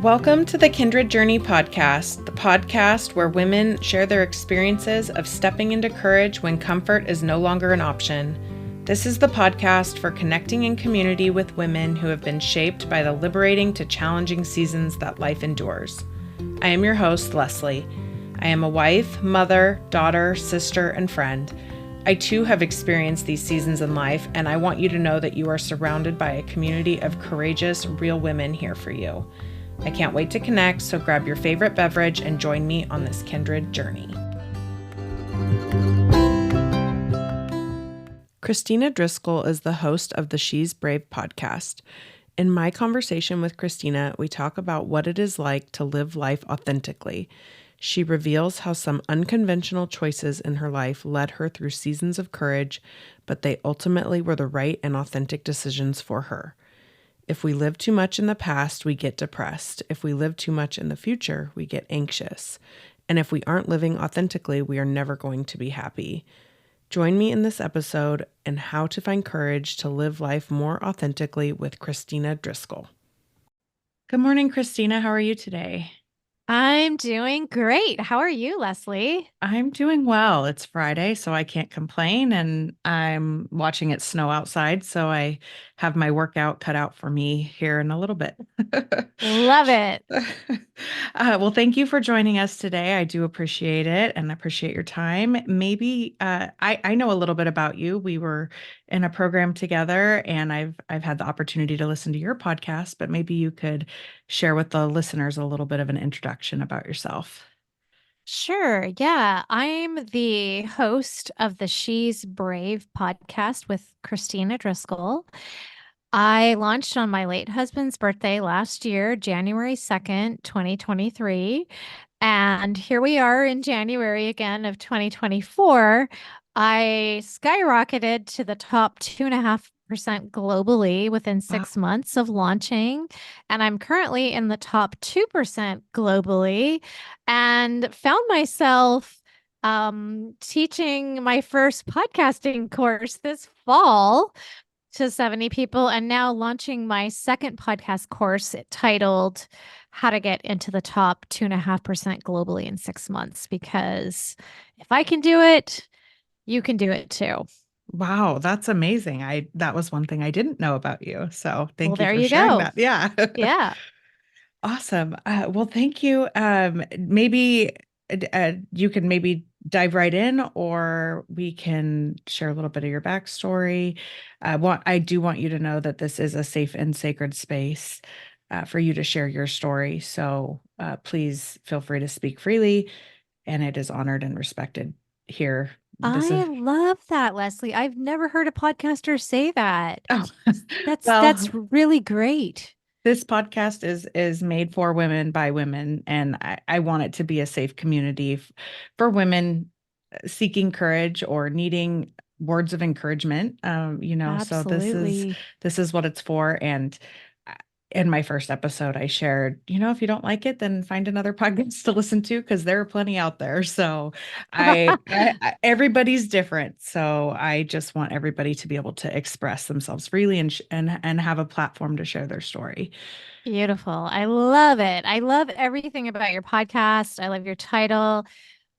Welcome to the Kindred Journey Podcast, the podcast where women share their experiences of stepping into courage when comfort is no longer an option. This is the podcast for connecting in community with women who have been shaped by the liberating to challenging seasons that life endures. I am your host, Lesley. I am a wife, mother, daughter, sister, and friend. I too have experienced these seasons in life, and I want you to know that you are surrounded by a community of courageous, real women here for you. I can't wait to connect, so grab your favorite beverage and join me on this kindred journey. Kristina Driscoll is the host of the She's Brave podcast. In my conversation with Kristina, we talk about what it is like to live life authentically. She reveals how some unconventional choices in her life led her through seasons of courage, but they ultimately were the right and authentic decisions for her. If we live too much in the past, we get depressed. If we live too much in the future, we get anxious. And if we aren't living authentically, we are never going to be happy. Join me in this episode and how to find courage to live life more authentically with Kristina Driscoll. Good morning, Kristina. How are you today? I'm doing great. How are you, Lesley? I'm doing well. It's Friday, so I can't complain, and I'm watching it snow outside, so I have my workout cut out for me here in a little bit. Love it. Well, thank you for joining us today. I do appreciate it and appreciate your time. Maybe I know a little bit about you. We were in a program together, and I've had the opportunity to listen to your podcast, but maybe you could share with the listeners a little bit of an introduction about yourself. Sure. Yeah. I'm the host of the She's Brave podcast with Kristina Driscoll. I launched on my late husband's birthday last year, January 2nd, 2023. And here we are in January again of 2024. I skyrocketed to the top 2.5% globally within Wow. 6 months of launching. And I'm currently in the top 2% globally and found myself teaching my first podcasting course this fall to 70 people and now launching my second podcast course titled How to Get into the Top 2.5% Globally in 6 months. Because if I can do it, you can do it too. Wow, that's amazing. That was one thing I didn't know about you. So Well, thank you there for you sharing go. that. Yeah. Yeah. Awesome. Well, thank you. Maybe you can maybe dive right in, or we can share a little bit of your backstory. I do want you to know that this is a safe and sacred space for you to share your story. So please feel free to speak freely, and it is honored and respected here. This is I love that, Lesley. I've never heard a podcaster say that. oh, That's well. really great. This podcast is made for women by women, and I want it to be a safe community for women seeking courage or needing words of encouragement. So Absolutely. this is what it's for. And in my first episode, I shared, if you don't like it, then find another podcast to listen to because there are plenty out there. So everybody's different. So I just want everybody to be able to express themselves freely and have a platform to share their story. Beautiful. I love it. I love everything about your podcast. I love your title.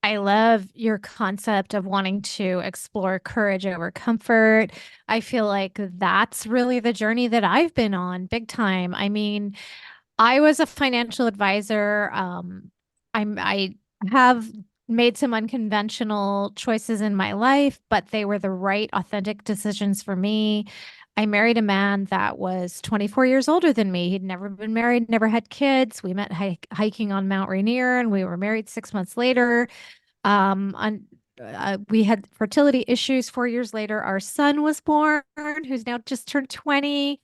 I love your concept of wanting to explore courage over comfort. I feel like that's really the journey that I've been on big time. I mean, I was a financial advisor. I have made some unconventional choices in my life, but they were the right, authentic decisions for me. I married a man that was 24 years older than me. He'd never been married, never had kids. We met hiking on Mount Rainier, and we were married 6 months later. We had fertility issues. 4 years later, our son was born, who's now just turned 20.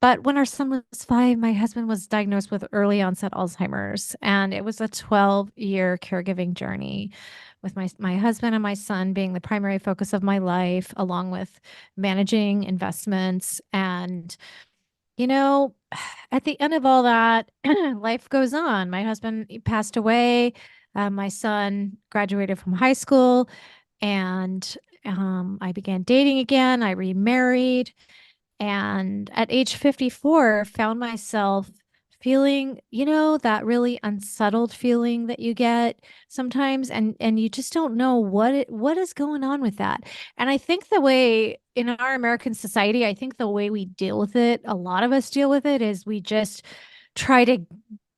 But when our son was 5, my husband was diagnosed with early onset Alzheimer's, and it was a 12-year caregiving journey with my husband and my son being the primary focus of my life, along with managing investments. And, you know, at the end of all that, life goes on. My husband passed away. My son graduated from high school, and I began dating again. I remarried. And at age 54, found myself feeling, that really unsettled feeling that you get sometimes, and you just don't know what is going on with that. And I think the way in our American society, I think the way we deal with it, a lot of us deal with it, is we just try to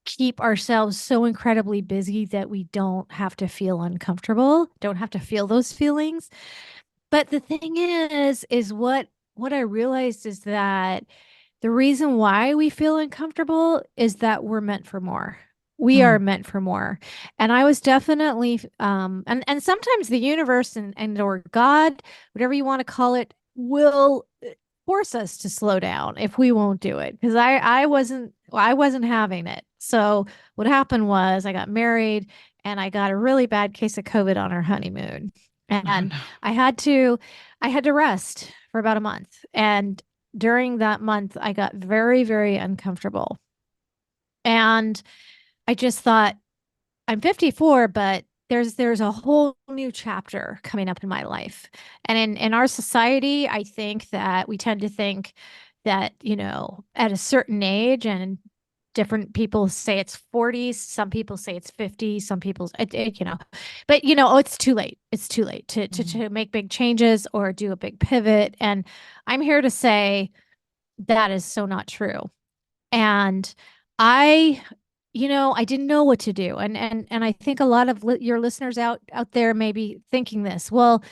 keep ourselves so incredibly busy that we don't have to feel uncomfortable, don't have to feel those feelings. But the thing is what I realized is that the reason why we feel uncomfortable is that we're meant for more. We are Mm. meant for more. And I was definitely and sometimes the universe and or God, whatever you want to call it, will force us to slow down if we won't do it. Because I wasn't having it. So what happened was I got married and I got a really bad case of COVID on our honeymoon. Oh, And no. I had to I had to rest for about a month. And during that month, I got very, very uncomfortable. And I just thought, I'm 54, but there's a whole new chapter coming up in my life. And in our society, I think that we tend to think that, at a certain age, and different people say it's 40s, some people say it's 50, some people but it's too late. It's too late to to Mm. to make big changes or do a big pivot. And I'm here to say that is so not true. And I, I didn't know what to do. And I think a lot of your listeners out there may be thinking this. Well,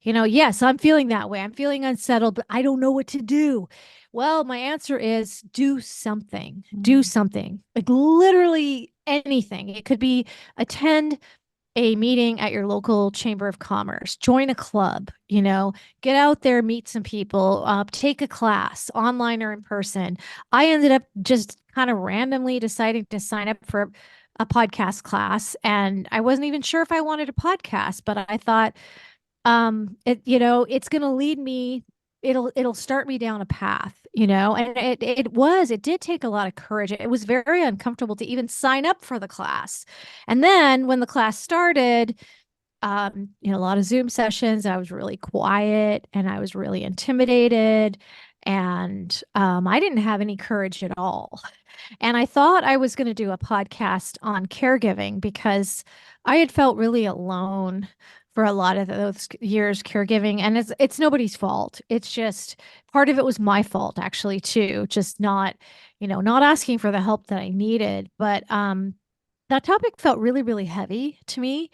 yes, I'm feeling that way. I'm feeling unsettled, but I don't know what to do. Well, my answer is do something. Do Mm. something. Like literally anything. It could be attend a meeting at your local chamber of commerce, join a club, get out there, meet some people, take a class online or in person. I ended up just kind of randomly deciding to sign up for a podcast class, and I wasn't even sure if I wanted a podcast, but I thought it's going to lead me, it'll start me down a path, and it did take a lot of courage. It was very uncomfortable to even sign up for the class. And then when the class started, a lot of Zoom sessions, I was really quiet and I was really intimidated, and I didn't have any courage at all. And I thought I was going to do a podcast on caregiving because I had felt really alone for a lot of those years caregiving, and it's nobody's fault. It's just part of it was my fault actually too, just not asking for the help that I needed. But that topic felt really, really heavy to me.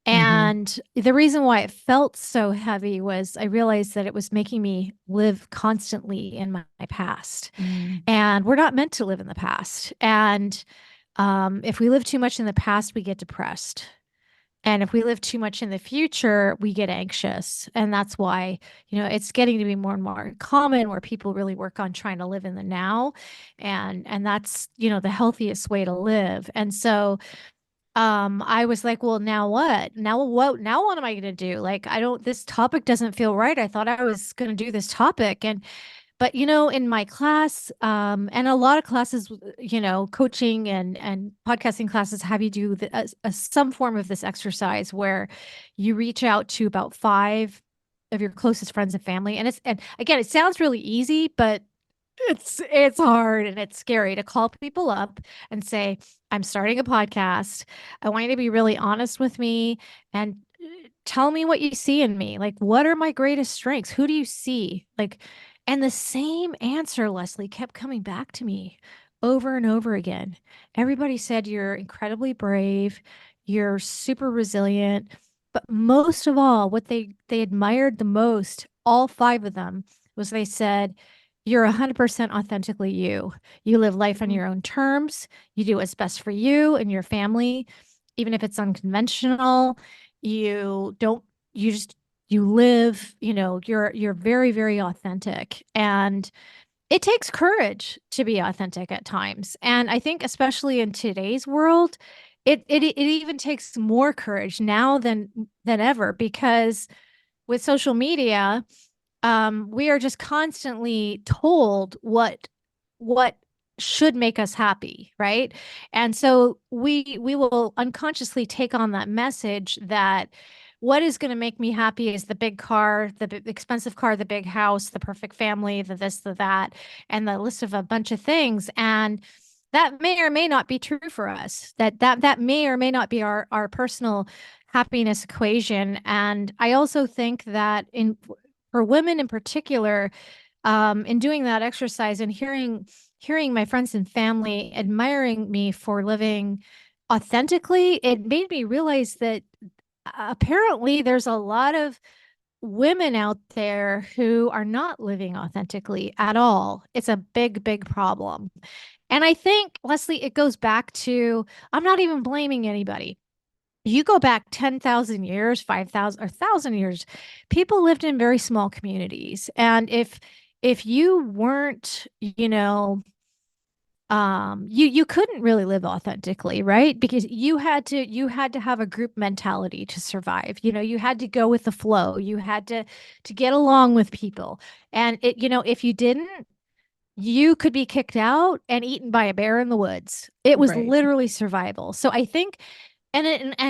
Mhm. And the reason why it felt so heavy was I realized that it was making me live constantly in my past. Mm. And we're not meant to live in the past. And if we live too much in the past, we get depressed. And if we live too much in the future, we get anxious. And that's why, it's getting to be more and more common where people really work on trying to live in the now. And that's, the healthiest way to live. And so I was like, well, now what? Now what am I going to do? Like, this topic doesn't feel right. I thought I was going to do this topic. But in my class, and a lot of classes, coaching and podcasting classes have you do some form of this exercise where you reach out to about five of your closest friends and family. And again, it sounds really easy, but it's hard and it's scary to call people up and say, I'm starting a podcast. I want you to be really honest with me and tell me what you see in me. Like, what are my greatest strengths? Who do you see? Like, and the same answer, Lesley, kept coming back to me over and over again. Everybody said you're incredibly brave, you're super resilient, but most of all, what they admired the most, all five of them, was they said, you're 100% authentically you. You live life on Mm. your own terms. You do what's best for you and your family, even if it's unconventional. You don't, you just, you live, you're very, very authentic. And it takes courage to be authentic at times. And I think, especially in today's world, it even takes more courage now than ever, because with social media, we are just constantly told what should make us happy, right? And so we will unconsciously take on that message that what is going to make me happy is the big car, the expensive car, the big house, the perfect family, the this, the that, and the list of a bunch of things. And that may or may not be true for us. That may or may not be our personal happiness equation. And I also think that in for women in particular, in doing that exercise and hearing my friends and family admiring me for living authentically, it made me realize that apparently there's a lot of women out there who are not living authentically at all. It's a big, big problem. And I think, Lesley, it goes back to I'm not even blaming anybody. You go back 10,000 years, 5,000 or 1,000 years, people lived in very small communities. And if you weren't, you couldn't really live authentically, right? Because you had to have a group mentality to survive. You had to go with the flow. You had to get along with people. And if you didn't, you could be kicked out and eaten by a bear in the woods. It was Right. literally survival. So I think and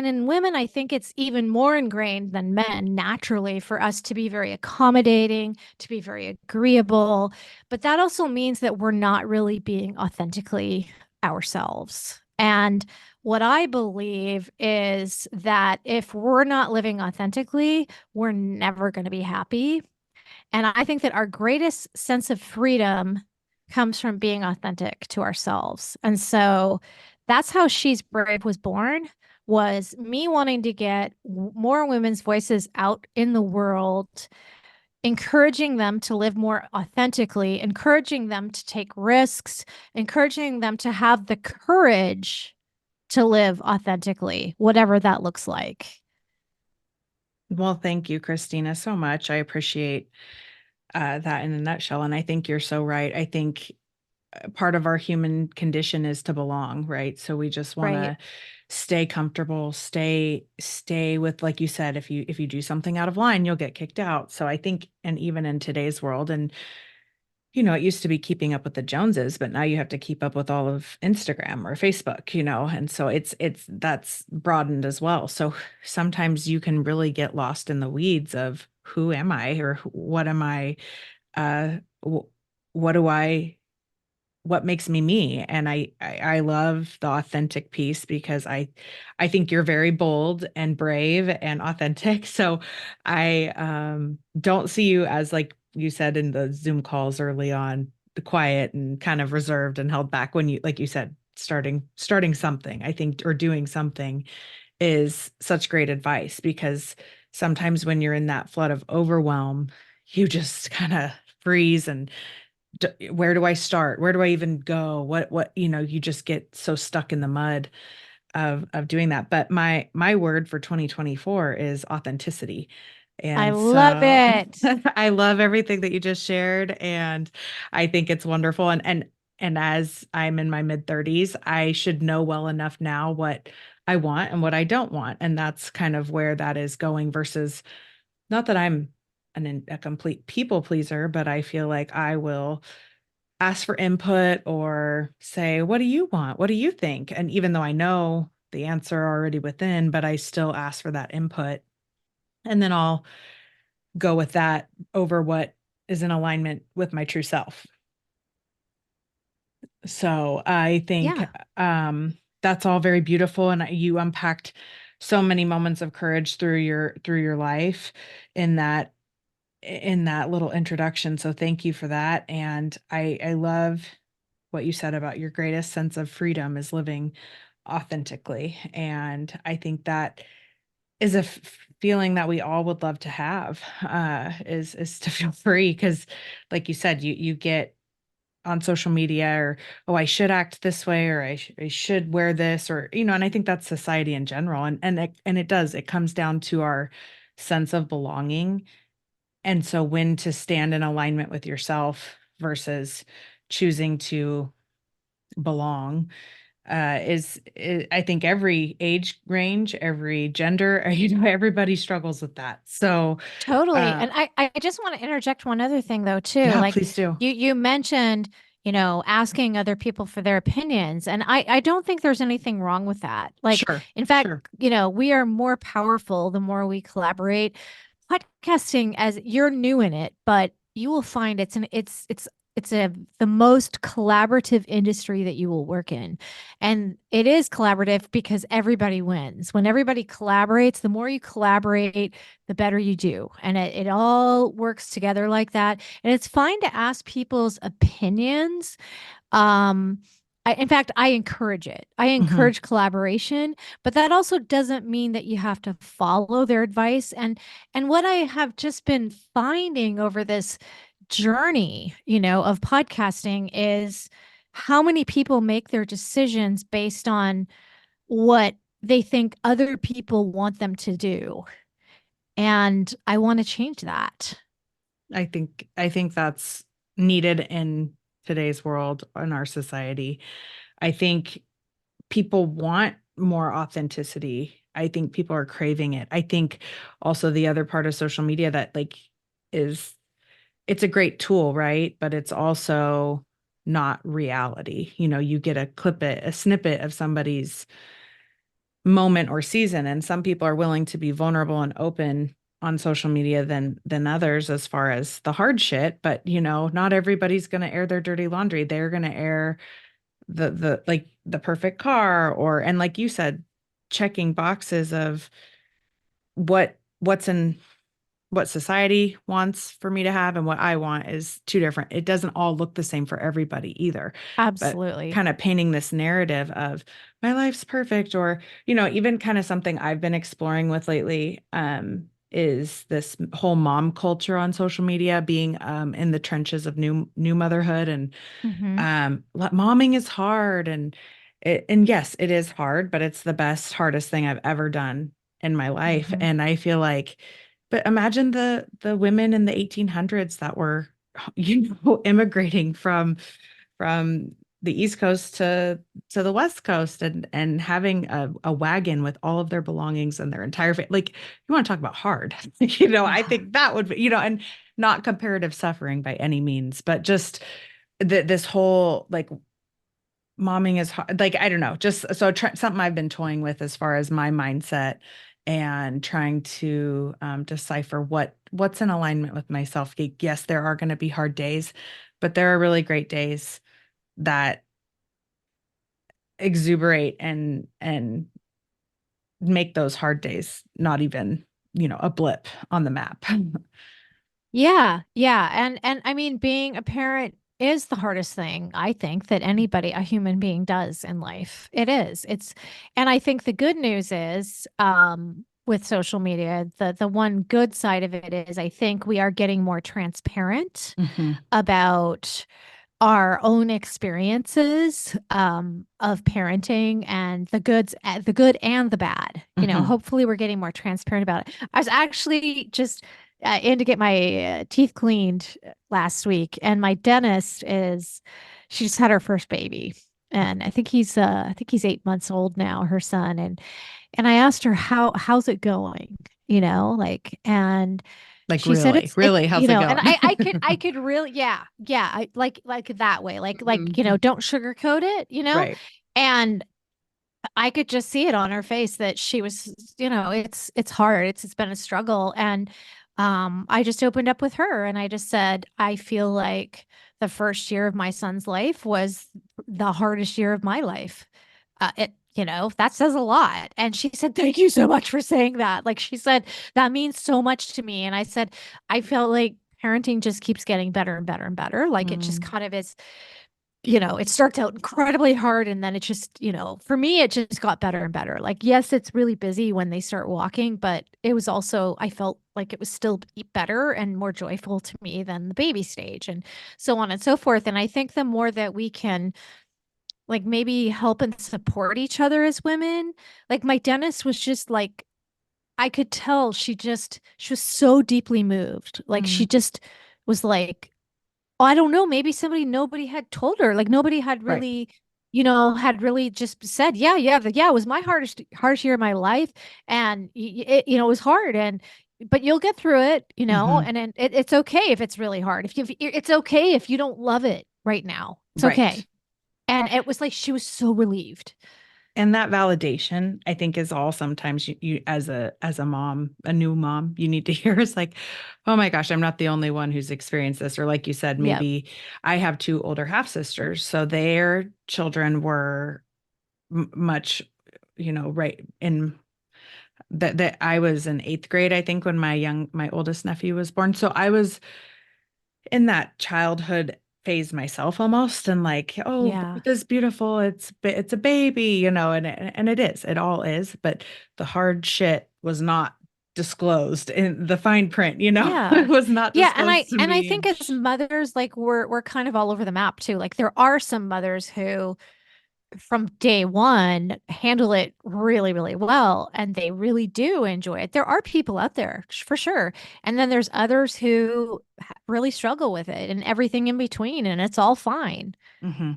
in women, I think it's even more ingrained than men naturally for us to be very accommodating, to be very agreeable. But that also means that we're not really being authentically ourselves. And what I believe is that if we're not living authentically, we're never going to be happy. And I think that our greatest sense of freedom comes from being authentic to ourselves. And so that's how She's Brave was born, was me wanting to get more women's voices out in the world, encouraging them to live more authentically, encouraging them to take risks, encouraging them to have the courage to live authentically, whatever that looks like. Well, thank you, Kristina, so much. I appreciate that in a nutshell. And I think you're so right. I think part of our human condition is to belong, right? So we just want Right. to stay comfortable, stay with, like you said, if you do something out of line, you'll get kicked out. So I think, and even in today's world, and it used to be keeping up with the Joneses, but now you have to keep up with all of Instagram or Facebook, and so it's that's broadened as well. So sometimes you can really get lost in the weeds of who am I, or what am I, uh what do I, what makes me me. And I love the authentic piece, because I think you're very bold and brave and authentic. So I don't see you as, like you said in the Zoom calls early on, the quiet and kind of reserved and held back. When you, like you said, starting something, I think, or doing something, is such great advice, because sometimes when you're in that flood of overwhelm, you just kind of freeze and, where do I start? Where do I even go? What, you just get so stuck in the mud of doing that. But my word for 2024 is authenticity. I And love so it. I love everything that you just shared, and I think it's wonderful. And as I'm in my mid 30s, I should know well enough now what I want and what I don't want. And that's kind of where that is going, versus, not that I'm a complete people pleaser, but I feel like I will ask for input or say, what do you want? What do you think? And even though I know the answer already within, but I still ask for that input. And then I'll go with that over what is in alignment with my true self. So I think Yeah. that's all very beautiful. And you unpacked so many moments of courage through your life in that little introduction. So thank you for that. And I love what you said about your greatest sense of freedom is living authentically. And I think that is a feeling that we all would love to have, is to feel free. Because like you said, you get on social media, or, oh, I should act this way, or I should wear this, or, and I think that's society in general. And it comes down to our sense of belonging. And so when to stand in alignment with yourself versus choosing to belong, I think every age range, every gender, everybody struggles with that. So Totally. uh And I just want to interject one other thing though, too. yeah, Like please do. you mentioned, asking other people for their opinions. And I don't think there's anything wrong with that. Like, Sure. in fact, Sure. we are more powerful the more we collaborate. Podcasting, as you're new in it, but you will find it's the most collaborative industry that you will work in. And it is collaborative because everybody wins. When everybody collaborates, the more you collaborate, the better you do. And it all works together like that. And it's fine to ask people's opinions. In fact, I encourage it. I Hmm. encourage collaboration, but that also doesn't mean that you have to follow their advice. And what I have just been finding over this journey, of podcasting is how many people make their decisions based on what they think other people want them to do. And I want to change that. I think that's needed in today's world, in our society. I think people want more authenticity. I think people are craving it. I think also the other part of social media that like is it's a great tool, right? But it's also not reality. You get a snippet of somebody's moment or season, and some people are willing to be vulnerable and open on social media than others as far as the hard shit. But not everybody's going to air their dirty laundry. They're going to air the like the perfect car, or and like you said, checking boxes of what's in what society wants for me to have and what I want is two different. It doesn't all look the same for everybody either. But Absolutely. kind of painting this narrative of my life's perfect, or, even kind of something I've been exploring with lately, is this whole mom culture on social media, being in the trenches of new motherhood, and Hmm. momming is hard, and yes, it is hard, but it's the hardest thing I've ever done in my life. Hmm. And I feel like, but imagine the women in the 1800s that were, immigrating from the East Coast to the West Coast, and having a wagon with all of their belongings and their entire like, you want to talk about hard. I Yeah. think that would be, and not comparative suffering by any means, but just this whole like momming is hard. Like, I don't know, just so something I've been toying with as far as my mindset, and trying to decipher what's in alignment with myself. Yes, there are going to be hard days, but there are really great days that exuberate and make those hard days not even, a blip on the map. Yeah, yeah. And I mean, being a parent is the hardest thing I think that a human being does in life. It is. And I think the good news is, with social media, the one good side of it is I think we are getting more transparent Hmm. about our own experiences, of parenting, and the good and the bad. Hmm. Hopefully we're getting more transparent about it. I was actually just in to get my teeth cleaned last week, and my dentist she just had her first baby, and I think he's 8 months old now, her son, and I asked her how's it going, and Like, she said really, really, how's it and going? I could really, yeah, like that way, Mhm. don't sugarcoat it, Right. and I could just see it on her face that she was, it's hard. It's been a struggle. And I just opened up with her and I just said, I feel like the first year of my son's life was the hardest year of my life. That says a lot. And she said, thank you so much for saying that. Like she said, that means so much to me. And I said, I felt like parenting just keeps getting better and better and better. Like it just Mm. kind of is, it starts out incredibly hard and then it just, for me, it just got better and better. Like, yes, it's really busy when they start walking, but it was also, I felt like it was still better and more joyful to me than the baby stage and so on and so forth. And I think the more that we can, like, maybe help and support each other as women, like, my dentist was just like, I could tell she was so deeply moved. Like, she Mm. just was like, I don't know, maybe nobody had told her. Like nobody Right. had really just said, yeah, it was my hardest year of my life. And it was hard but you'll get through it, Hmm. and then it's okay if it's really hard. It's okay if you don't love it right now. It's Right. okay. And it was like she was so relieved. And that validation, I think, is all sometimes you as a mom, a new mom, you need to hear is like, oh my gosh, I'm not the only one who's experienced this. Or like you said, Yep. maybe I have two older half sisters, so their children were much, right in that I was in eighth grade, I think, when my oldest nephew was born. So I was in that childhood phase myself almost, and like, oh, Yeah. birth is beautiful, it's a baby, and it all is, but the hard shit was not disclosed in the fine print, it Yeah. was not Yeah, and disclosed to I me. think as mothers, like we're kind of all over the map too. Like there are some mothers who from day one handle it really, really well, and they really do enjoy it. There are people out there for sure. And then there's others who really struggle with it and everything in between, and it's all fine, Hmm.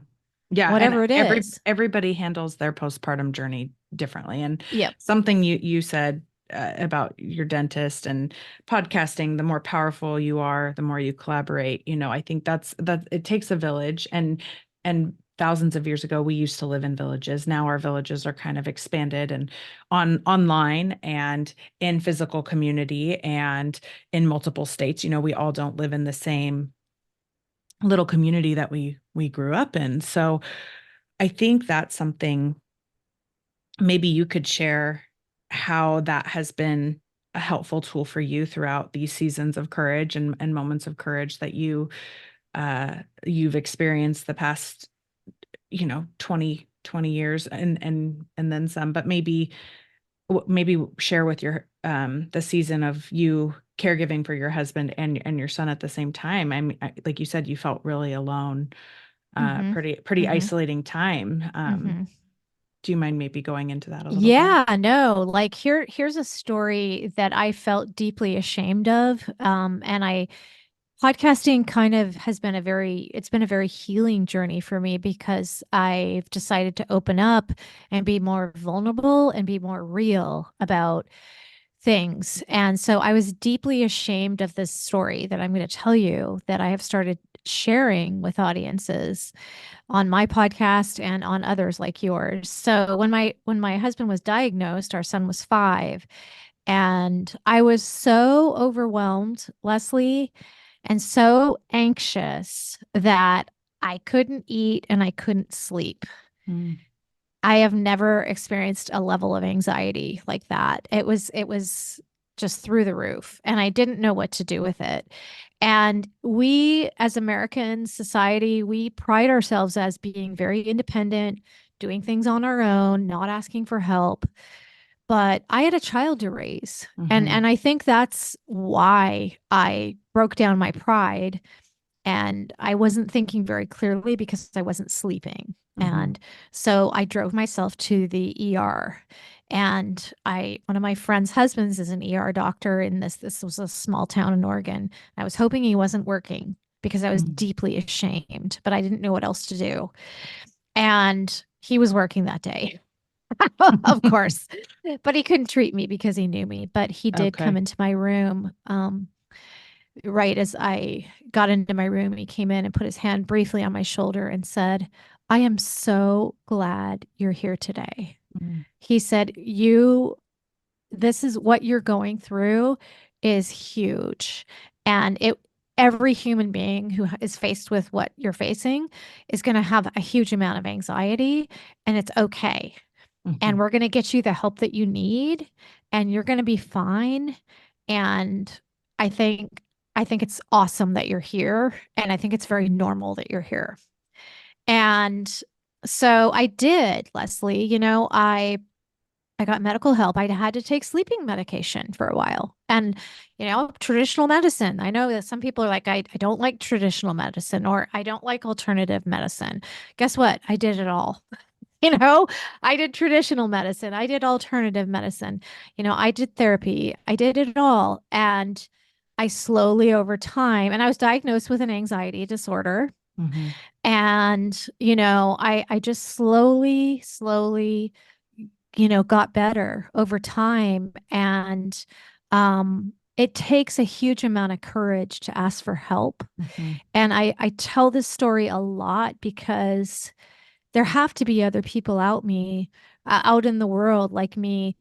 Yeah, and whatever it is. everybody handles their postpartum journey differently. And Yep. something you said about your dentist and podcasting, the more powerful you are, the more you collaborate. I think that it takes a village, and thousands of years ago we used to live in villages. Now our villages are kind of expanded and online and in physical community and in multiple states. We all don't live in the same little community that we grew up in. So I think that's something maybe you could share how that has been a helpful tool for you throughout these seasons of courage and moments of courage that you've experienced the past 20 years and then some, but maybe share with your the season of you caregiving for your husband and your son at the same time. I mean, like you said, you felt really alone, Mm-hmm. pretty Mm-hmm. isolating time. Mm-hmm. Do you mind maybe going into that a little bit? Yeah, no, like here's a story that I felt deeply ashamed of. And I podcasting kind of has been it's been a very healing journey for me because I've decided to open up and be more vulnerable and be more real about things. And so I was deeply ashamed of this story that I'm going to tell you that I have started sharing with audiences on my podcast and on others like yours. So when my husband was diagnosed, our son was 5, and I was so overwhelmed, Lesley, and so anxious that I couldn't eat and I couldn't sleep. Mm, I have never experienced a level of anxiety like that. It was just through the roof, and I didn't know what to do with it. And we as American society, we pride ourselves as being very independent, doing things on our own, not asking for help. But I had a child to raise. And mhm, and I think that's why I broke down my pride, and I wasn't thinking very clearly because I wasn't sleeping. mhm, And so I drove myself to the ER. And one of my friend's husbands is an ER doctor in this was a small town in Oregon. I was hoping he wasn't working because I was mm. deeply ashamed, but I didn't know what else to do. And he was working that day, of course, but he couldn't treat me because he knew me. But he did come Okay. into my room. Right as I got into my room, he came in and put his hand briefly on my shoulder and said, I am so glad you're here today. Mm, He said, this is what you're going through is huge. And every human being who is faced with what you're facing is going to have a huge amount of anxiety, and it's okay. And mhm, we're going to get you the help that you need, and you're going to be fine. And I think I think it's awesome that you're here, and I think it's very normal that you're here. And so I did, Lesley, I got medical help. I had to take sleeping medication for a while. And, traditional medicine. I know that some people are like, I don't like traditional medicine, or I don't like alternative medicine. Guess what? I did it all. You know, I did traditional medicine. I did alternative medicine. I did therapy. I did it all. And I slowly over time, and I was diagnosed with an anxiety disorder. mhm, And, I just slowly, got better over time. And it takes a huge amount of courage to ask for help. mhm, And I tell this story a lot because there have to be other people out in the world like me,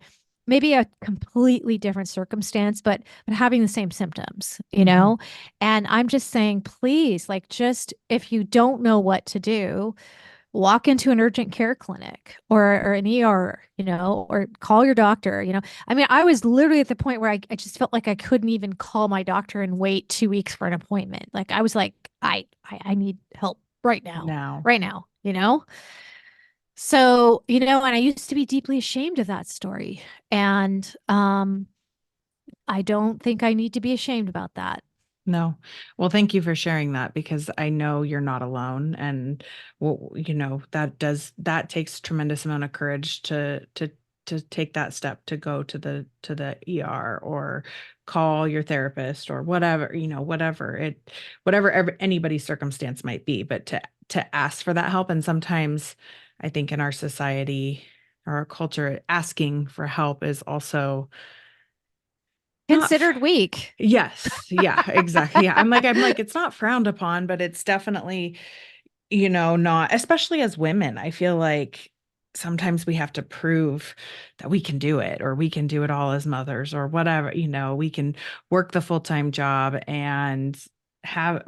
maybe a completely different circumstance, but having the same symptoms, Mhm. And I'm just saying, please, like, just if you don't know what to do, walk into an urgent care clinic or an ER, or call your doctor, I mean, I was literally at the point where I just felt like I couldn't even call my doctor and wait 2 weeks for an appointment. Like I was like, I need help Now. right now, So, and I used to be deeply ashamed of that story. And I don't think I need to be ashamed about that. No. Well, thank you for sharing that because I know you're not alone. And well, that takes tremendous amount of courage to take that step to go to the ER or call your therapist or whatever, whatever anybody's circumstance might be, but to ask for that help. And sometimes I think in our society or our culture, asking for help is also not. Considered weak. Yes. Yeah, exactly. Yeah. I'm like, it's not frowned upon, but it's definitely, not, especially as women. I feel like sometimes we have to prove that we can do it or we can do it all as mothers or whatever, we can work the full-time job and have,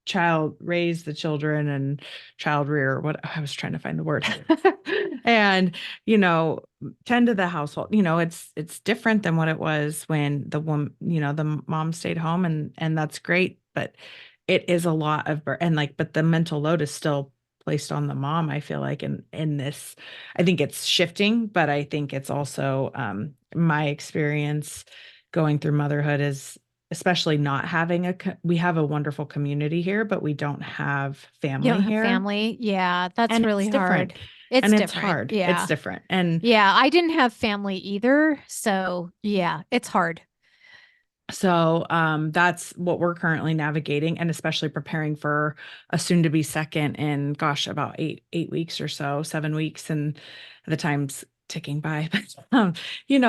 child raise the children and child rear, what I was trying to find the word. And, you know, tend to the household. It's different than what it was when the woman, the mom stayed home and that's great, but it is a lot of and like but the mental load is still placed on the mom, I feel like in this. I think it's shifting, but I think it's also my experience going through motherhood is especially not having we have a wonderful community here, but we don't have You family don't have here. family. Yeah, that's And really it's hard. different. It's And it's different. hard. It's Yeah. different. And Yeah. I didn't have family either. So, yeah, it's hard. so that's what we're currently navigating and especially preparing for a soon to be second in gosh, about 8 weeks or so, 7 weeks, and the time's ticking by. But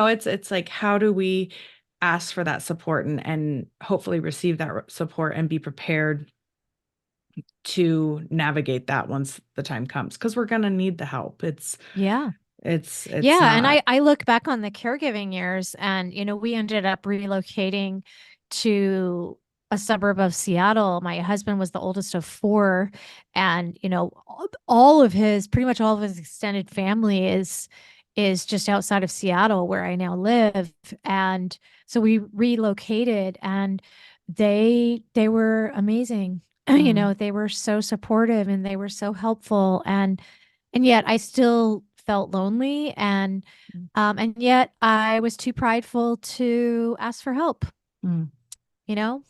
it's like how do we ask for that support and hopefully receive that support and be prepared to navigate that once the time comes because we're going to need the help. Yeah. It's Yeah, and not. I look back on the caregiving years and we ended up relocating to a suburb of Seattle. My husband was the oldest of four and all of his pretty much all of his extended family is just outside of Seattle where I now live. And so we relocated and they were amazing. Mm, They were so supportive and they were so helpful and yet I still felt lonely and yet I was too prideful to ask for help, mm, you know?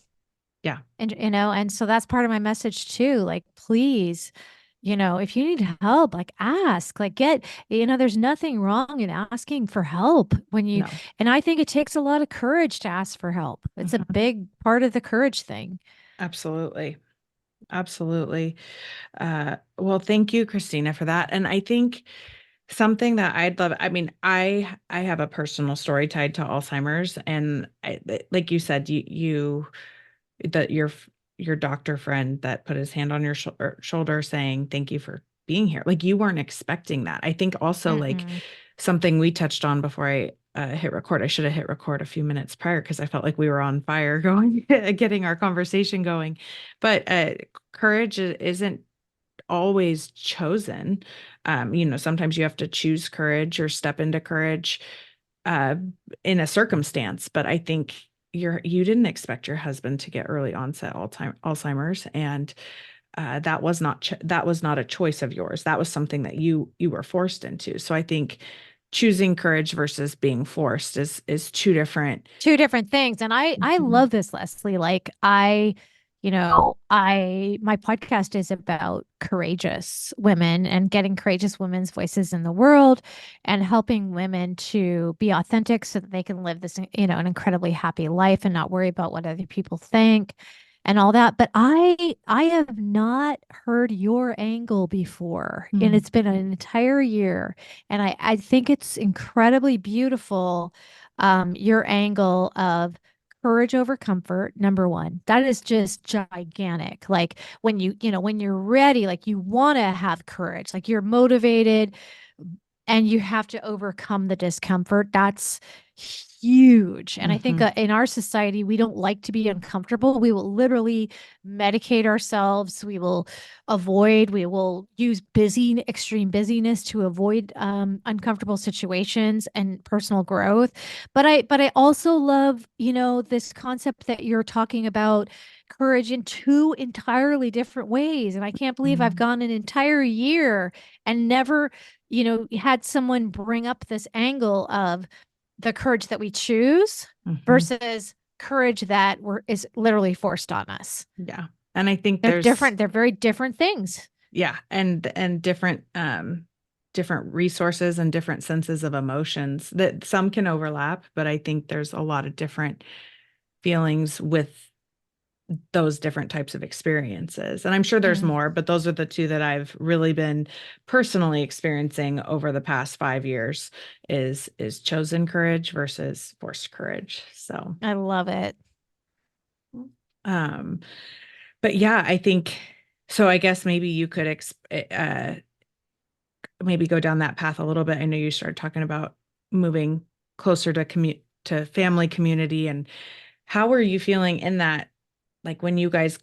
yeah, And so that's part of my message too. Like, please, if you need help, like ask, like there's nothing wrong in asking for help no. and I think it takes a lot of courage to ask for help. It's a Mhm. big part of the courage thing. Absolutely. Absolutely. Well, thank you, Kristina, for that. And I think something that I'd love, I mean, I have a personal story tied to Alzheimer's, and like you said, that your doctor friend that put his hand on your shoulder saying thank you for being here, like you weren't expecting that. I think also like Mm-mm. something we touched on before I hit record. I should have hit record a few minutes prior because I felt like we were on fire going, getting our conversation going. But courage isn't always chosen. Sometimes you have to choose courage or step into courage uh, in a circumstance. But I think you didn't expect your husband to get early onset Alzheimer's, and that was not a choice of yours. That was something that you were forced into. So I think choosing courage versus being forced is two different. Two different things. And I Mhm. love this, Lesley. Like my podcast is about courageous women and getting courageous women's voices in the world and helping women to be authentic so that they can live this, an incredibly happy life and not worry about what other people think and all that. But I have not heard your angle before. And Mm, it's been an entire year. And I think it's incredibly beautiful, your angle of courage over comfort, number one. That is just gigantic. Like when when you're ready, like you want to have courage, like you're motivated and you have to overcome the discomfort. That's huge. And I think Hmm. in our society, we don't like to be uncomfortable. We will literally medicate ourselves. We will use extreme busyness to avoid uncomfortable situations and personal growth. But I also love, this concept that you're talking about courage in two entirely different ways. And I can't believe I've gone an entire year and never, had someone bring up this angle of the courage that we choose Hmm. versus courage that is literally forced on us. Yeah. And I think They're there's, different. They're very different things. yeah, and different different resources and different senses of emotions that some can overlap, but I think there's a lot of different feelings with those different types of experiences. And I'm sure there's Mm. more, but those are the two that I've really been personally experiencing over the past 5 years is chosen courage versus forced courage. So, I love it. um, but yeah, I think so. I guess maybe you could maybe go down that path a little bit. I know you started talking about moving closer to to family community, and how were you feeling in that? Like when you guys,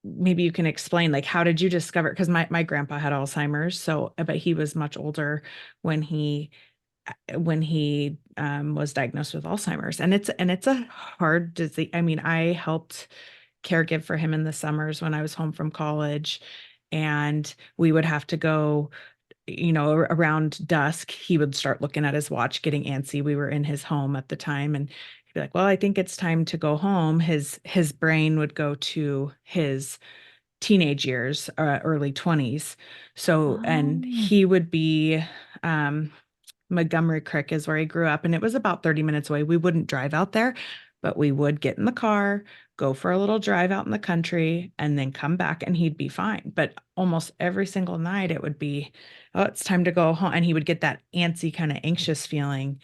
maybe you can explain, like, how did you discover? Because my grandpa had Alzheimer's, so but he was much older when he was diagnosed with Alzheimer's, and it's a hard disease. I mean, I helped caregive for him in the summers when I was home from college, and we would have to go, around dusk. He would start looking at his watch, getting antsy. We were in his home at the time, and he'd be like, "Well, I think it's time to go home." His brain would go to his teenage years, early 20s. So, and Oh, he would be, um, Montgomery Creek is where he grew up, and it was about 30 minutes away. We wouldn't drive out there, but we would get in the car, go for a little drive out in the country, and then come back, and he'd be fine. But almost every single night, it would be, "Oh, it's time to go home." And he would get that antsy, kind of anxious feeling.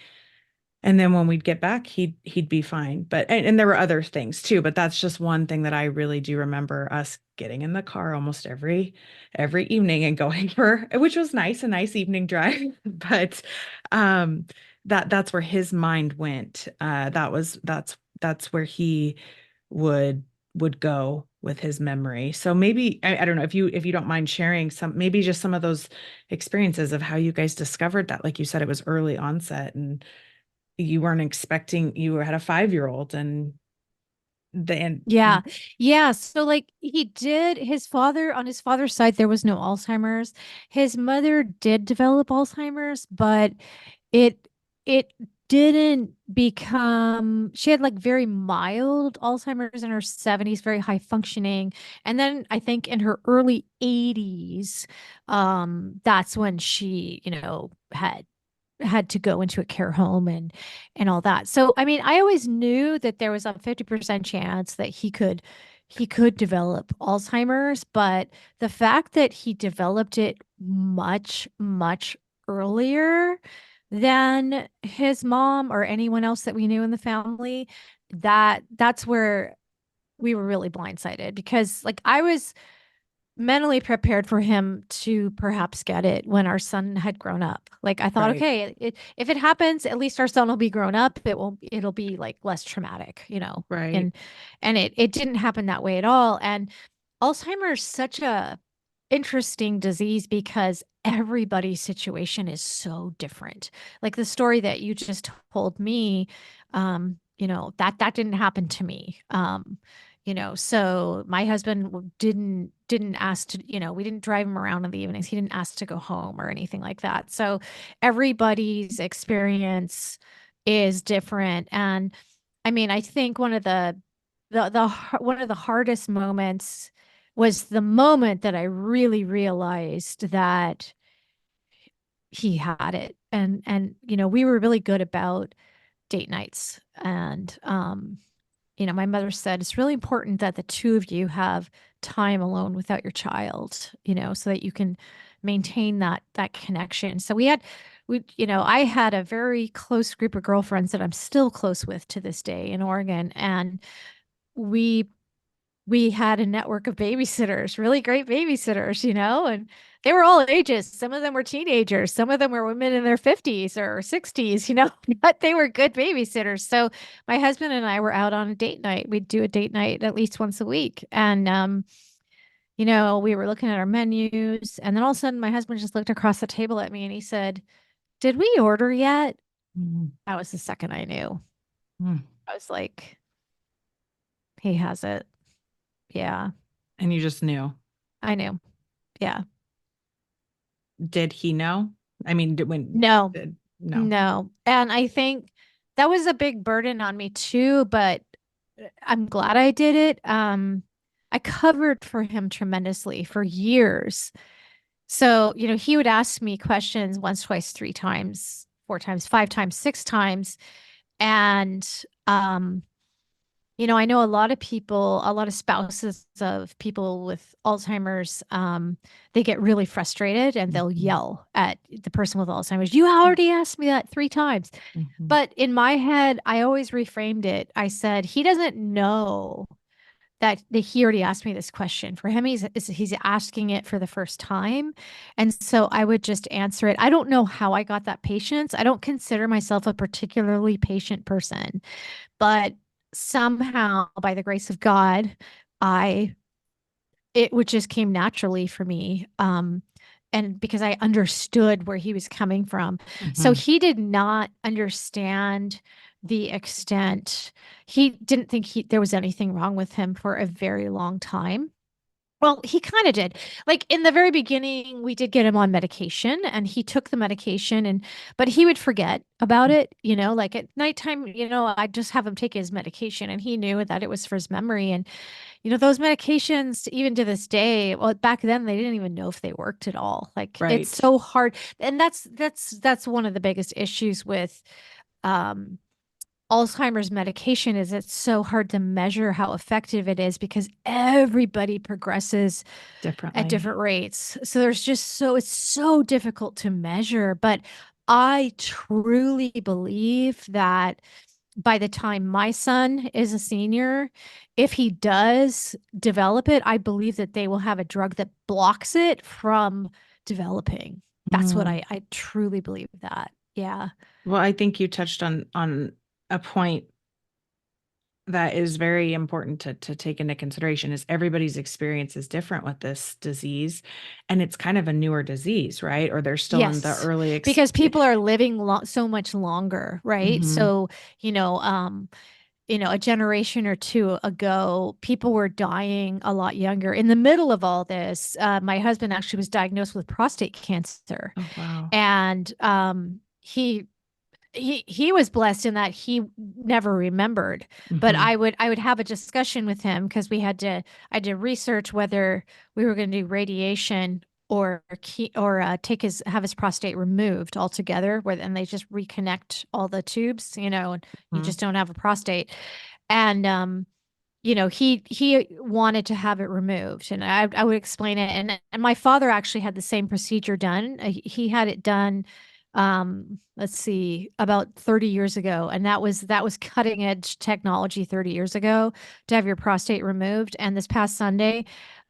And then when we'd get back, he'd be fine. But and there were other things too, but that's just one thing that I really do remember, us getting in the car almost every evening and going for, which was nice, a nice evening drive. But um that's where his mind went. That's where he would would go with his memory. So maybe I don't know if you don't mind sharing maybe just some of those experiences of how you guys discovered that. Like you said, it was early onset, and you weren't expecting, you had a 5-year-old, and then yeah. Yeah. So like on his father's side, there was no Alzheimer's. His mother did develop Alzheimer's, but it it didn't become she had like very mild Alzheimer's in her 70s, very high functioning. And then I think in her early 80s, that's when she, had to go into a care home and all that. So I mean, I always knew that there was a 50% chance that he could develop Alzheimer's, but the fact that he developed it much, much earlier than his mom or anyone else that we knew in the family, that's where we were really blindsided because like I was mentally prepared for him to perhaps get it when our son had grown up. Like I thought, right, okay, if it happens, at least our son will be grown up. It'll be like less traumatic, right, and it didn't happen that way at all. And Alzheimer's is such a interesting disease because everybody's situation is so different. Like the story that you just told me, that didn't happen to me. So my husband didn't ask to, we didn't drive him around in the evenings. He didn't ask to go home or anything like that. So everybody's experience is different. And I mean, I think one of the hardest moments was the moment that I really realized that he had it. And we were really good about date nights. And my mother said it's really important that the two of you have time alone without your child, so that you can maintain that connection. So I had a very close group of girlfriends that I'm still close with to this day in Oregon. And we we had a network of babysitters, really great babysitters, and they were all ages. Some of them were teenagers, some of them were women in their 50s or 60s, but they were good babysitters. So my husband and I were out on a date night. We'd do a date night at least once a week. And, we were looking at our menus. And then all of a sudden, my husband just looked across the table at me and he said, "Did we order yet?" Mm. That was the second I knew. Mm. I was like, he has it. Yeah. And you just knew. I knew. Yeah. Did he know? I mean, No. no. No. And I think that was a big burden on me too, but I'm glad I did it. I covered for him tremendously for years. So, he would ask me questions once, twice, three times, four times, five times, six times. And I know a lot of people, a lot of spouses of people with Alzheimer's, they get really frustrated and they'll yell at the person with Alzheimer's. "You already asked me that three times." Mm-hmm. But in my head, I always reframed it. I said, he doesn't know that he already asked me this question. For him, he's asking it for the first time. And so I would just answer it. I don't know how I got that patience. I don't consider myself a particularly patient person, but somehow by the grace of God, it would just came naturally for me. And because I understood where he was coming from. So he did not understand the extent. He didn't think there was anything wrong with him for a very long time. Well, he kind of did. Like in the very beginning, we did get him on medication and he took the medication but he would forget about it, like at nighttime, I'd just have him take his medication and he knew that it was for his memory. And, those medications, even to this day, well, back then they didn't even know if they worked at all. Like Right. it's so hard. And that's one of the biggest issues with, Alzheimer's medication is it's so hard to measure how effective it is because everybody progresses differently at different rates. So it's so difficult to measure. But I truly believe that by the time my son is a senior, if he does develop it, I believe that they will have a drug that blocks it from developing. That's what I truly believe that. Yeah. Well, I think you touched on a point that is very important to take into consideration is everybody's experience is different with this disease. And it's kind of a newer disease, right? Or they're still in the early because people are living so much longer, right? So, a generation or two ago, people were dying a lot younger. In the middle of all this, my husband actually was diagnosed with prostate cancer. Oh, wow. And he was blessed in that he never remembered, but I would have a discussion with him because I had to research whether we were going to do radiation or have his prostate removed altogether, and they just reconnect all the tubes, and you just don't have a prostate. And he wanted to have it removed, and I would explain it. And my father actually had the same procedure done. He had it done, let's see, about 30 years ago, and that was cutting edge technology 30 years ago to have your prostate removed. And this past Sunday,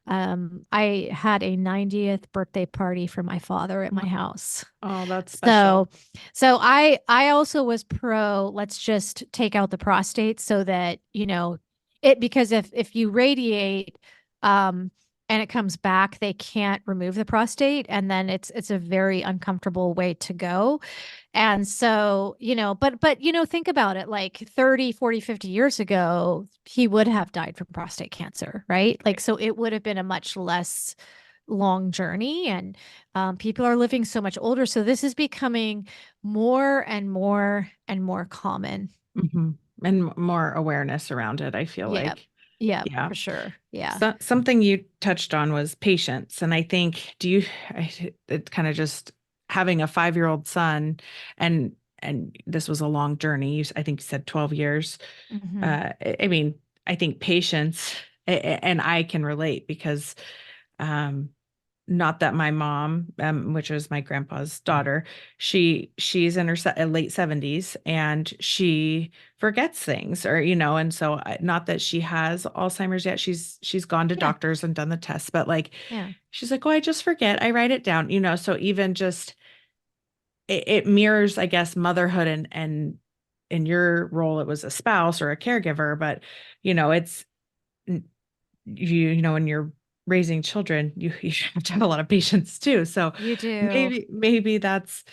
I had a 90th birthday party for my father at my house. Oh, that's special. So I also was pro, let's just take out the prostate so that, because if you radiate, and it comes back, they can't remove the prostate. And then it's a very uncomfortable way to go. And so, but, think about it, like 30, 40, 50 years ago, he would have died from prostate cancer, right? Like, so it would have been a much less long journey, and people are living so much older. So this is becoming more and more and more common. And more awareness around it, I feel like. Yeah, for sure. Yeah. So, something you touched on was patience. And I think, it's kind of just having a 5-year-old son, and this was a long journey. I think you said 12 years. I mean, I think patience, and I can relate because, not that my mom, which was my grandpa's daughter, she's in her late 70s and she forgets things, or and so not that she has Alzheimer's yet. She's gone to Yeah. doctors and done the tests, but like Yeah. she's like, oh, I just forget. I write it down, so even just it mirrors, I guess, motherhood, and in your role it was a spouse or a caregiver, but it's when you're raising children, you have to have a lot of patience too. So You do. maybe that's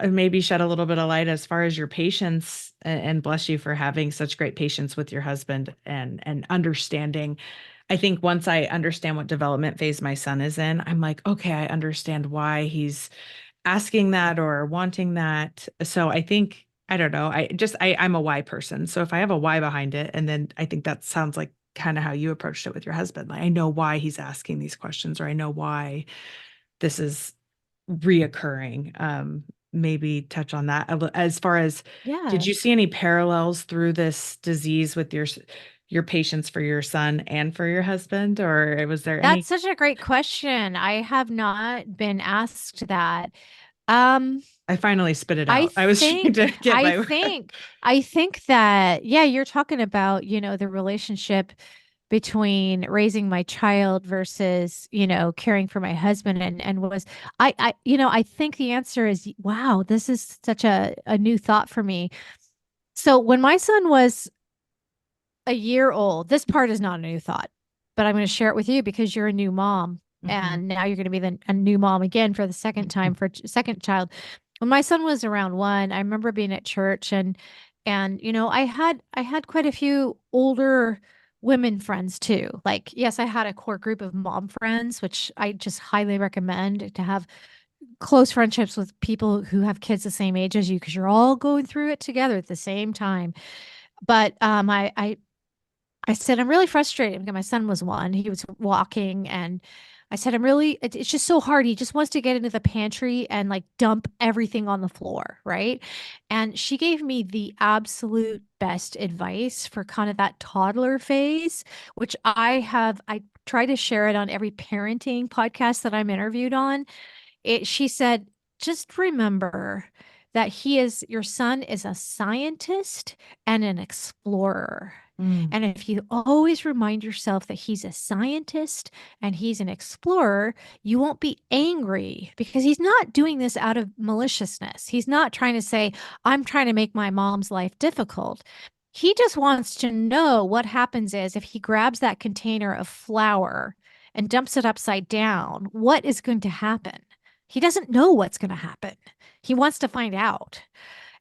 maybe shed a little bit of light as far as your patience, and bless you for having such great patience with your husband, and understanding. I think once I understand what development phase my son is in, I'm like, okay, I understand why he's asking that or wanting that. So I think, I don't know, I'm a why person. So if I have a why behind it, and then I think that sounds like kind of how you approached it with your husband. Like, I know why he's asking these questions, or I know why this is reoccurring. Maybe touch on that as far as, did Yeah. you see any parallels through this disease with your patients for your son and for your husband, or was there That's any? such a great question. I have not been asked that. Um, I finally spit it I out. I was trying think, to get I my think, I think that, yeah, you're talking about, the relationship between raising my child versus, caring for my husband and I think the answer is, wow, this is such a new thought for me. So when my son was a year old, this part is not a new thought, but I'm going to share it with you because you're a new mom. Mhm. And now you're going to be a new mom again for the second time for second child. When my son was around one, I remember being at church and I had quite a few older women friends too. Like, yes, I had a core group of mom friends, which I just highly recommend to have close friendships with people who have kids the same age as you because you're all going through it together at the same time. But I said, I'm really frustrated because my son was one. He was walking, and I said, it's just so hard. He just wants to get into the pantry and like dump everything on the floor. Right. And she gave me the absolute best advice for kind of that toddler phase, which I try to share it on every parenting podcast that I'm interviewed on. She said, just remember that your son is a scientist and an explorer. Mm, And if you always remind yourself that he's a scientist and he's an explorer, you won't be angry because he's not doing this out of maliciousness. He's not trying to say, I'm trying to make my mom's life difficult. He just wants to know what happens is if he grabs that container of flour and dumps it upside down, what is going to happen? He doesn't know what's going to happen. He wants to find out.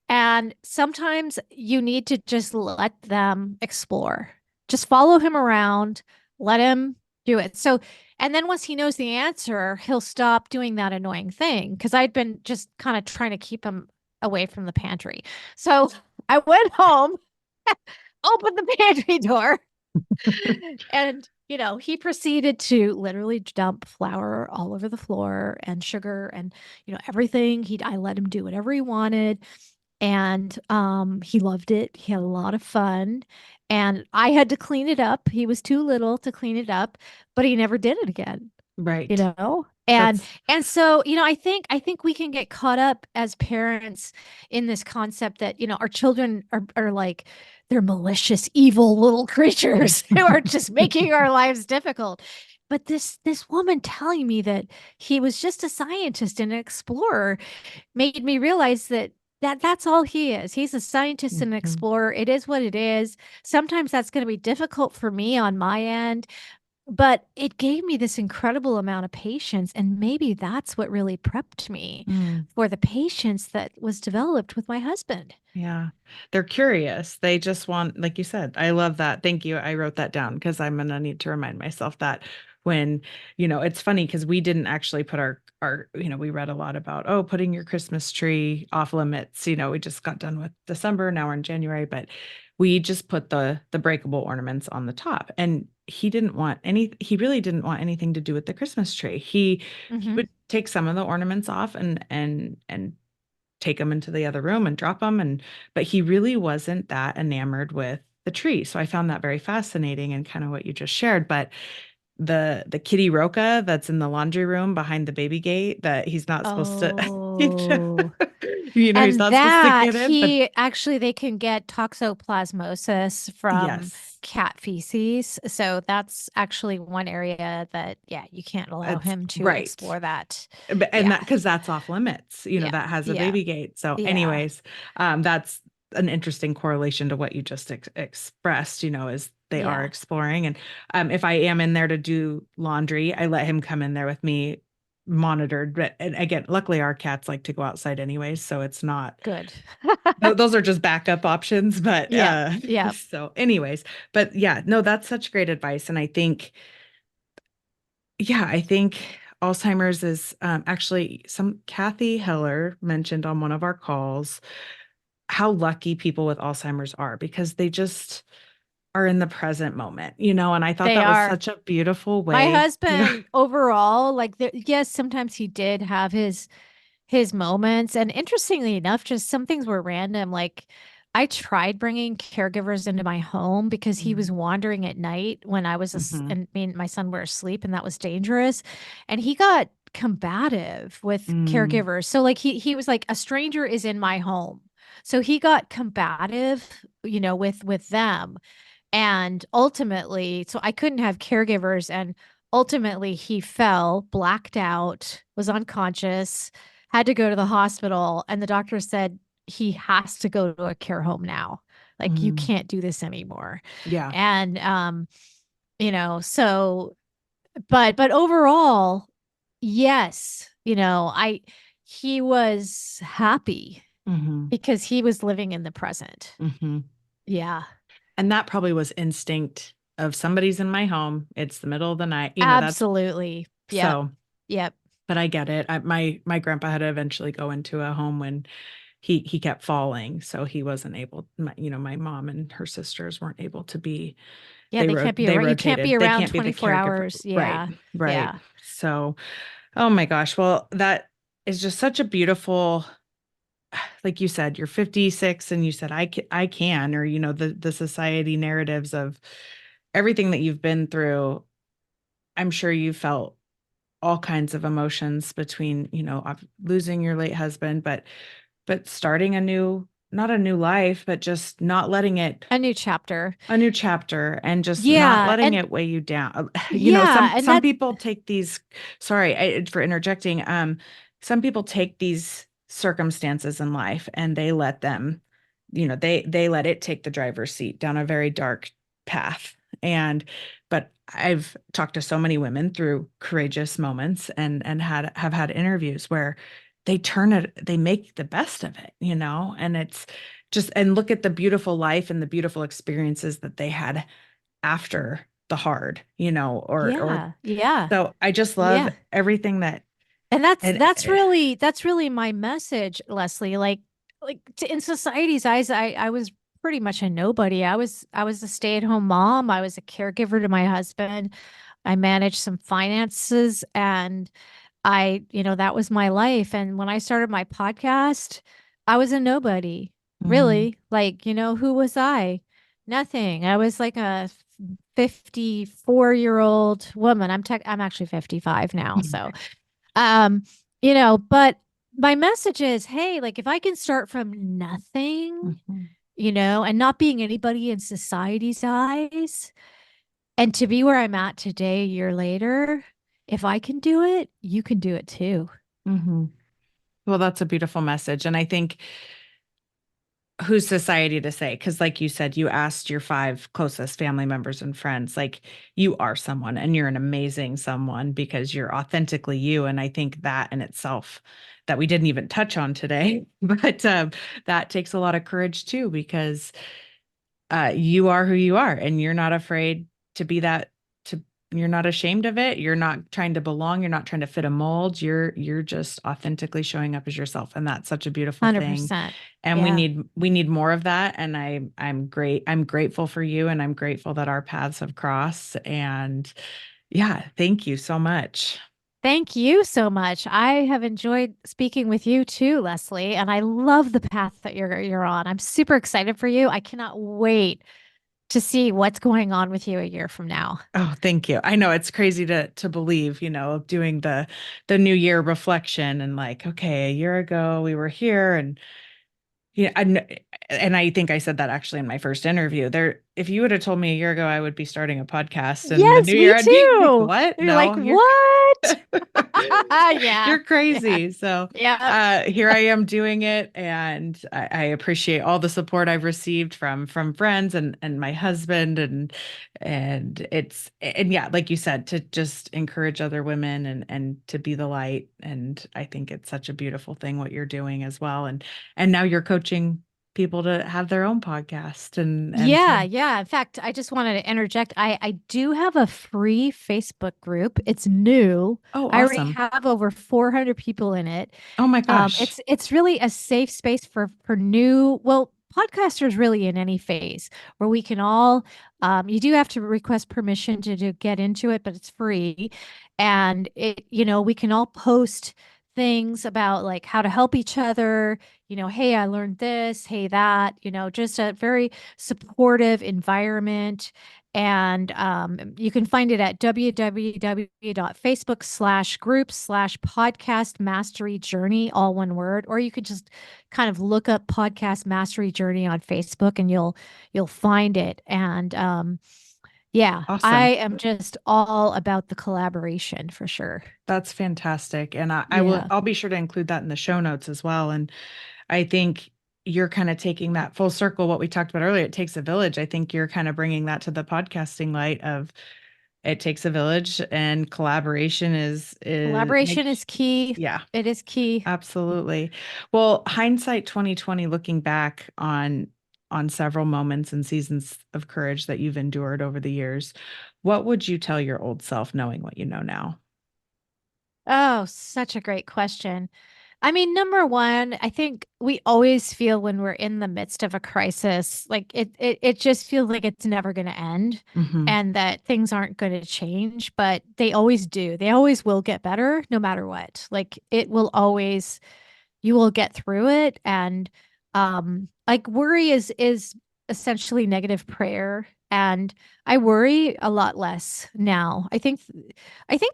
And sometimes you need to just let them explore. Just follow him around, let him do it. So, and then once he knows the answer, he'll stop doing that annoying thing. Cause I'd been just kind of trying to keep him away from the pantry. So I went home, opened the pantry door, and he proceeded to literally dump flour all over the floor and sugar and everything. I let him do whatever he wanted, and he loved it. He had a lot of fun, and I had to clean it up. He was too little to clean it up, but he never did it again you right. know and That's and so I think we can get caught up as parents in this concept that our children are like they're malicious evil little creatures who are just making our lives difficult, but this woman telling me that he was just a scientist and an explorer made me realize that's all he is. He's a scientist and an Mhm. explorer. It is what it is. Sometimes that's going to be difficult for me on my end, but it gave me this incredible amount of patience. And maybe that's what really prepped me Mm. for the patience that was developed with my husband. Yeah. They're curious. They just want, like you said, I love that. Thank you. I wrote that down because I'm gonna need to remind myself that when, it's funny because we didn't actually put our, we read a lot about, oh, putting your Christmas tree off limits. We just got done with December, now we're in January, but we just put the breakable ornaments on the top. And he really didn't want anything to do with the Christmas tree. He Hmm. would take some of the ornaments off and take them into the other room and drop them, but he really wasn't that enamored with the tree. So I found that very fascinating and kind of what you just shared. But the kitty Roca that's in the laundry room behind the baby gate that he's not supposed to, Oh. he's And not supposed to that get in, but he actually they can get toxoplasmosis from yes, cat feces. So that's actually one area that, yeah, you can't allow it's him to right. explore that. And Yeah. that because that's off limits, Yeah. that has a Yeah. baby gate. So, Yeah. anyways, that's an interesting correlation to what you just expressed, is they are Yeah. exploring. And if I am in there to do laundry, I let him come in there with me monitored. But and again, luckily our cats like to go outside anyways, so it's not Good. those are just backup options. But Yep. Yep. so anyways, but yeah, no, that's such great advice. And I think I think Alzheimer's is actually some Kathy Heller mentioned on one of our calls how lucky people with Alzheimer's are because they just are in the present moment, and I thought They that was are. such a beautiful My way, husband overall, like yes, sometimes he did have his moments. And interestingly enough, just some things were random. Like I tried bringing caregivers into my home because he was wandering at night when I was Mm-hmm. and me and my son were asleep, and that was dangerous. And he got combative with Mm, caregivers. So like he was like, a stranger is in my home. So he got combative, with them. And ultimately, so I couldn't have caregivers. And ultimately, he fell, blacked out, was unconscious, had to go to the hospital. And the doctor said he has to go to a care home now. Like, you mm, can't do this anymore. yeah. And, so, but overall, yes, he was happy Mm-hmm. because he was living in the present. Mm-hmm. Yeah. And that probably was instinct of somebody's in my home. It's the middle of the night. That's Absolutely. Yep. so, Yep. but I get it. My grandpa had to eventually go into a home when he kept falling. So he wasn't able, my mom and her sisters weren't able to be, Yeah, they can't be they around. You can't be rotated. They around can't be the 24 caregiver. hours. Right. Yeah. Right. Yeah. So, oh my gosh. Well, that is just such a beautiful, like you said, you're 56 and you said, I can, or, the society narratives of everything that you've been through. I'm sure you felt all kinds of emotions between, of losing your late husband, but starting not a new life, but just not letting it A new chapter. a new chapter and just not Yeah. letting And it weigh you down. yeah. And Some that people take these, sorry for interjecting. Some people take these circumstances in life and they let them, they let it take the driver's seat down a very dark path. But I've talked to so many women through courageous moments and have had interviews where they make the best of it, and it's just, and look at the beautiful life and the beautiful experiences that they had after the hard, or yeah. Yeah. so I just love Yeah. everything that, And that's and that's really that's really my message, Lesley. In society's eyes, I was pretty much a nobody. I was a stay-at-home mom. I was a caregiver to my husband. I managed some finances, and that was my life. And when I started my podcast, I was a nobody, mhm, really. Like, who was I? Nothing. I was like a 54-year-old woman. I'm actually 55 now. So, um, but my message is, hey, like if I can start from nothing, mhm, and not being anybody in society's eyes, and to be where I'm at today, a year later, if I can do it, you can do it too. mhm. Well, that's a beautiful message. And I think who's society to say? Because, like you said, you asked your five closest family members and friends, like you are someone and you're an amazing someone because you're authentically you. And I think that in itself, that we didn't even touch on today, but that takes a lot of courage too, because you are who you are and you're not afraid to be that to you're not ashamed of it. You're not trying to belong. You're not trying to fit a mold. You're just authentically showing up as yourself. And that's such a beautiful thing. 100%. And we Yeah. need more of that. And I'm grateful for you and I'm grateful that our paths have crossed. And yeah, thank you so much. Thank you so much. I have enjoyed speaking with you too, Lesley, and I love the path that you're on. I'm super excited for you. I cannot wait to see what's going on with you a year from now. Oh, thank you. I know it's crazy to believe, doing the new year reflection and like, okay, a year ago we were here and yeah, and I think I said that actually in my first interview. If you would have told me a year ago I would be starting a podcast in the Yes, new me year, I'd be like, too. what? You're like, No, what? Yeah. you're Yeah. crazy. So Yeah. here I am doing it, and I appreciate all the support I've received from friends and my husband, and yeah, like you said, to just encourage other women and to be the light. And I think it's such a beautiful thing what you're doing as well. And now you're coaching people to have their own podcast and Yeah, to, yeah. In fact, I just wanted to interject. I do have a free Facebook group. It's new. oh, I already awesome. have over 400 people in it. Oh my gosh. It's really a safe space for new, well, podcasters really in any phase where we can all you do have to request permission to get into it, but it's free. And we can all post things about like how to help each other, hey, I learned this, hey, that, just a very supportive environment. And you can find it at www.facebook.com/group/podcast mastery journey, all one word, or you could just kind of look up podcast mastery journey on Facebook and you'll find it. And yeah, I Awesome. am just all about the collaboration for sure. That's fantastic. And Yeah. I'll be sure to include that in the show notes as well. And I think you're kind of taking that full circle, what we talked about earlier. It takes a village. I think you're kind of bringing that to the podcasting light of it takes a village, and collaboration is Collaboration makes, is key. yeah, It is key. absolutely. Well, hindsight 2020, looking back on several moments and seasons of courage that you've endured over the years, what would you tell your old self knowing what you know now? Oh, such a great question. I mean, number one, I think we always feel when we're in the midst of a crisis, like it just feels like it's never going to end Hmm. and that things aren't going to change, but they always do. They always will get better no matter what. Like it will always, you will get through it. And like worry is essentially negative prayer. And I worry a lot less now. I think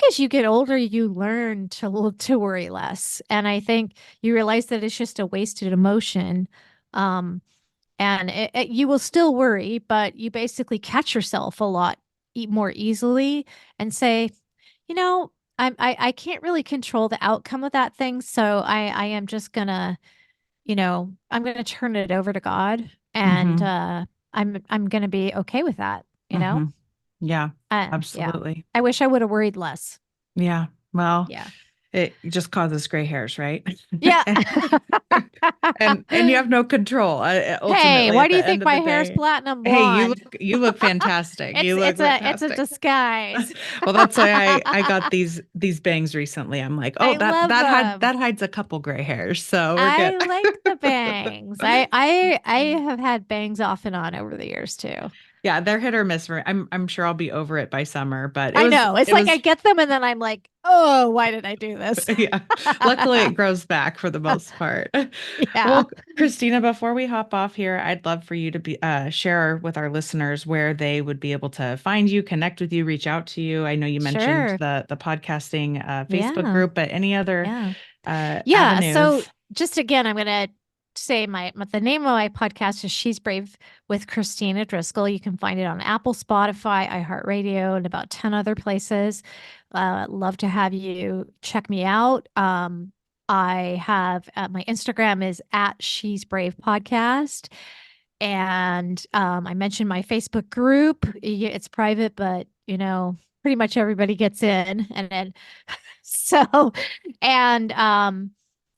as you get older, you learn to worry less, and I think you realize that it's just a wasted emotion. Um, and you will still worry, but you basically catch yourself a lot more easily and say, you know, I can't really control the outcome of that thing, so I am just gonna, I'm gonna turn it over to God, and Hmm. I'm gonna be okay with that, you know. Hmm. Yeah, Yeah. absolutely. I wish I would have worried less. Yeah. Well, Yeah. it just causes gray hairs, right? Yeah. And you have no control Hey, ultimately why at do you the think end of my the hair's day. platinum Hey, blonde? you look fantastic. It's You look it's a fantastic. disguise. Well, that's why I got these bangs recently. I'm like, oh, I love them. that hides a couple gray hairs, so we're good. I like the bangs. I have had bangs off and on over the years too. Yeah, they're hit or miss for I'm sure I'll be over it by summer, but I know. It's it like I was get them and then I'm like, oh, why did I do this? yeah. Luckily it grows back for the most part. Yeah, Well, Christina, before we hop off here, I'd love for you to be share with our listeners where they would be able to find you, connect with you, reach out to you. I know you mentioned sure. the podcasting Facebook Yeah. group, but any other Yeah. Yeah. So avenues? just again, I'm gonna say the name of my podcast is She's Brave with Kristina Driscoll. You can find it on Apple, Spotify, iHeartRadio, and about 10 other places. Love to have you check me out. I have my Instagram is at She's Brave Podcast. And I mentioned my Facebook group. It's private, but pretty much everybody gets in. And then so and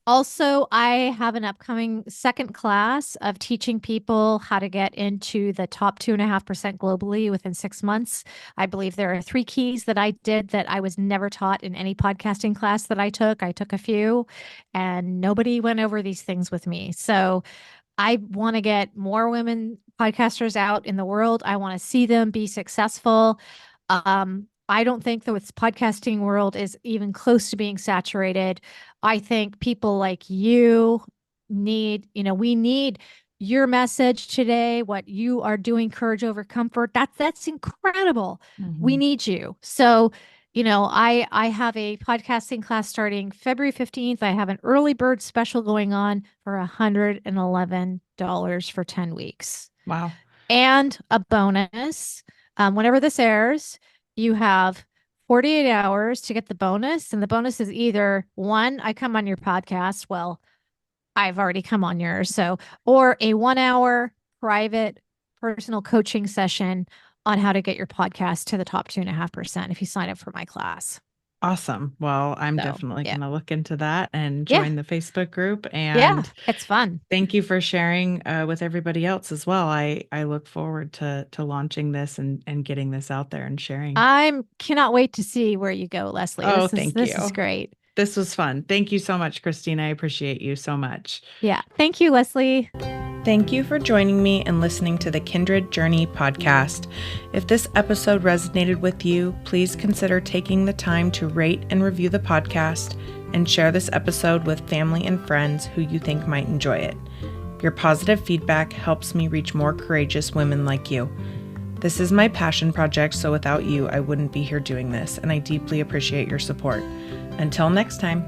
also, I have an upcoming second class of teaching people how to get into the top 2.5% globally within 6 months. I believe there are 3 keys that I did that I was never taught in any podcasting class that I took. I took a few, and nobody went over these things with me. So I want to get more women podcasters out in the world. I want to see them be successful. I don't think the podcasting world is even close to being saturated. I think people like you we need your message today, what you are doing, Courage Over Comfort. That's incredible. We need you. So, I have a podcasting class starting February 15th. I have an early bird special going on for $111 for 10 weeks. Wow. And a bonus. Whenever this airs, you have 48 hours to get the bonus. And the bonus is either one, I come on your podcast. Well, I've already come on yours. Or a 1-hour private personal coaching session on how to get your podcast to the top 2.5% if you sign up for my class. Awesome. Well, I'm definitely going to look into that and Yeah. join the Facebook group. And it's fun. Thank you for sharing with everybody else as well. I look forward to launching this and getting this out there and sharing. I cannot wait to see where you go, Lesley. Oh, This is great. This was fun. Thank you so much, Kristina. I appreciate you so much. Yeah. Thank you, Lesley. Thank you for joining me and listening to the Kindred Journey podcast. If this episode resonated with you, please consider taking the time to rate and review the podcast and share this episode with family and friends who you think might enjoy it. Your positive feedback helps me reach more courageous women like you. This is my passion project, so without you, I wouldn't be here doing this, and I deeply appreciate your support. Until next time.